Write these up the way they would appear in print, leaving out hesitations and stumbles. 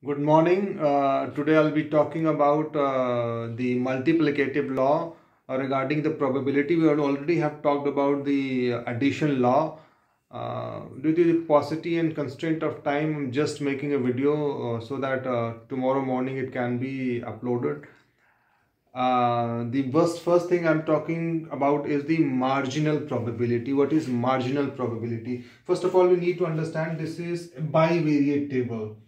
Good morning. Today I'll be talking about the multiplicative law regarding the probability. We already have talked about the addition law. Due to the paucity and constraint of time, I'm just making a video so that tomorrow morning it can be uploaded. The first thing I'm talking about is the marginal probability. What is marginal probability? First of all, we need to understand this is a bivariate table.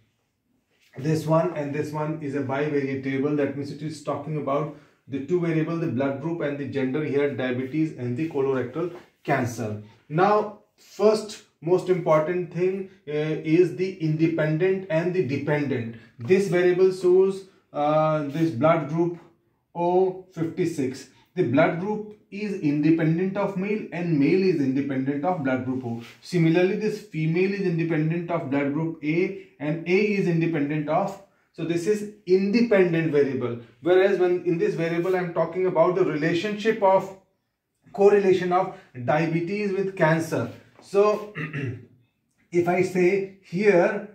This one and this one is a bivariate table. That means it is talking about the two variables, the blood group and the gender here, diabetes and the colorectal cancer. Now, first most important thing is the independent and the dependent. This variable shows this blood group O56. The blood group is independent of male and male is independent of blood group O. Similarly, this female is independent of blood group A and A is independent of, so this is independent variable. Whereas when in this variable I am talking about the relationship of correlation of diabetes with cancer. So if I say here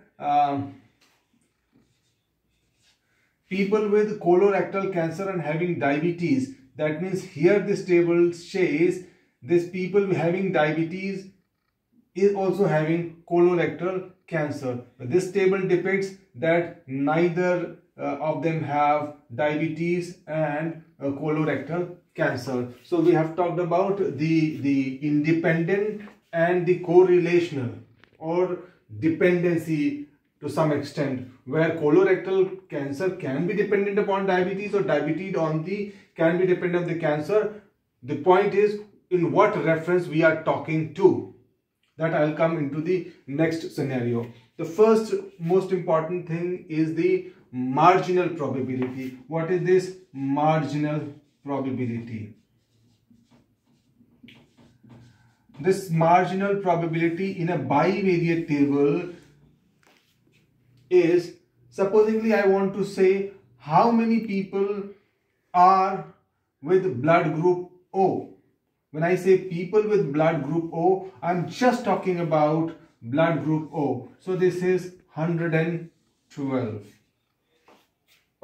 people with colorectal cancer and having diabetes, that means here this table says this people having diabetes is also having colorectal cancer. But this table depicts that neither of them have diabetes and colorectal cancer. So we have talked about the independent and the correlational or dependency to some extent, where colorectal cancer can be dependent upon diabetes or diabetes can be dependent on the cancer. The point is in what reference we are talking to. That I'll come into the next scenario. The first most important thing is the marginal probability. What is this marginal probability? This marginal probability in a bivariate table is, supposingly I want to say how many people are with blood group O. When I say people with blood group O, I'm just talking about blood group O. So this is 112.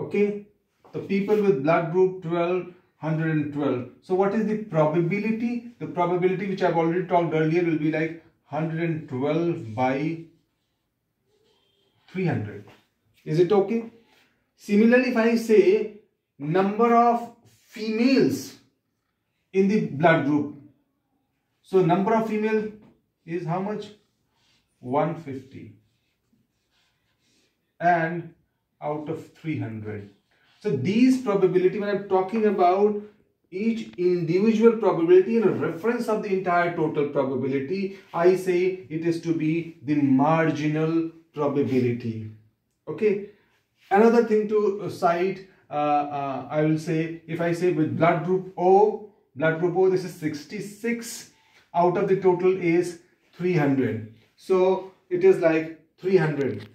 Okay, the people with blood group 112. So what is the probability? The probability, which I've already talked earlier, will be like 112 by 300. Is it okay? Similarly, if I say number of females in the blood group, so number of female is how much? 150 and out of 300. So these probability, when I'm talking about each individual probability in a reference of the entire total probability, I say it is to be the marginal probability. Okay, another thing to cite, I will say, if I say with blood group O, this is 66, out of the total is 300. So it is like 300.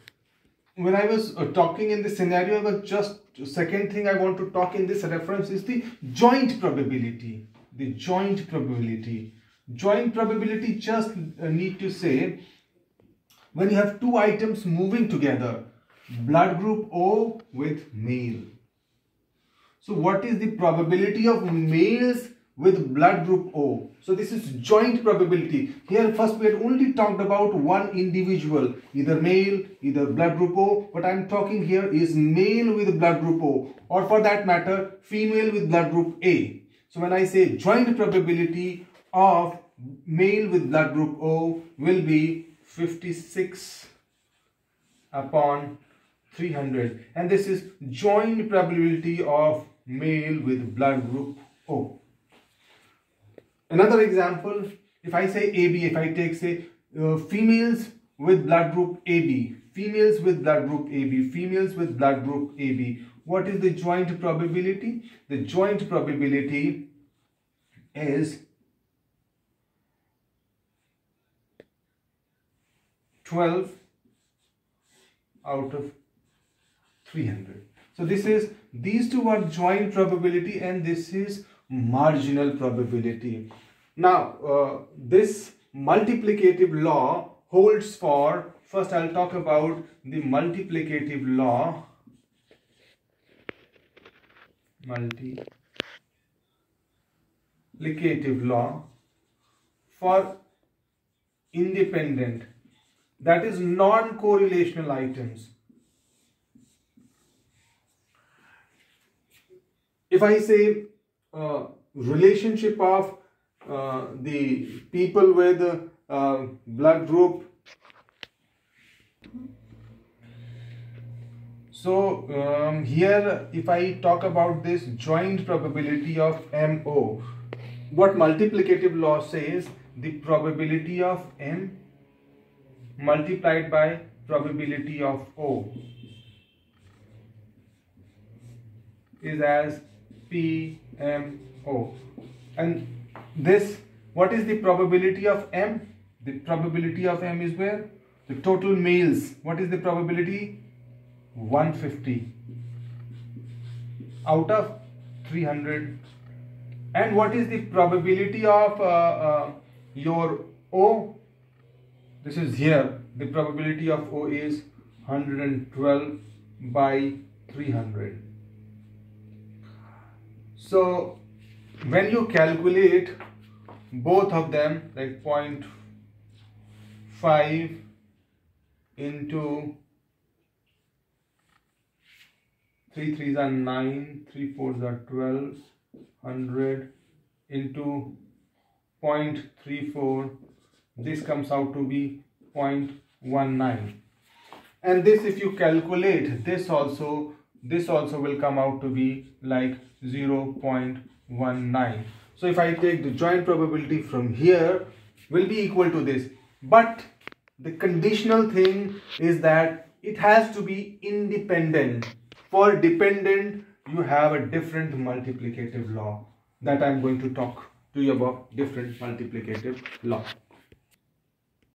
When I was talking in this scenario, I was just, second thing I want to talk in this reference is the joint probability. The joint probability. Joint probability, just need to say, when you have two items moving together, blood group O with male. So what is the probability of males with blood group O? So this is joint probability. Here first we had only talked about one individual, either male, either blood group O. What I am talking here is male with blood group O, or for that matter female with blood group A. So when I say joint probability of male with blood group O will be 56 upon 300, and this is joint probability of male with blood group O. Another example, if I say AB, if I take say females with blood group AB, females with blood group AB, females with blood group AB, what is the joint probability? The joint probability is 12 out of 300. So this is, these two are joint probability and this is marginal probability. Now this multiplicative law holds for first I'll talk about the multiplicative law. Multiplicative law for independent, that is non-correlational items. If I say relationship of the people with blood group, so here if I talk about this joint probability of MO, what multiplicative law says, the probability of M multiplied by probability of O is as PMO. And this, what is the probability of M? The probability of M is where? The total males. What is the probability? 150 out of 300. And what is the probability of your O? This is here. The probability of O is 112 by 300. So when you calculate both of them, like 0.5 into 3 3s are 9, 3 4s are 12, 100 into 0.34, this comes out to be 0.19. And this, if you calculate this also will come out to be like 0.19. So if I take the joint probability from here, will be equal to this. But the conditional thing is that it has to be independent. For dependent, you have a different multiplicative law that I'm going to talk to you about, different multiplicative law.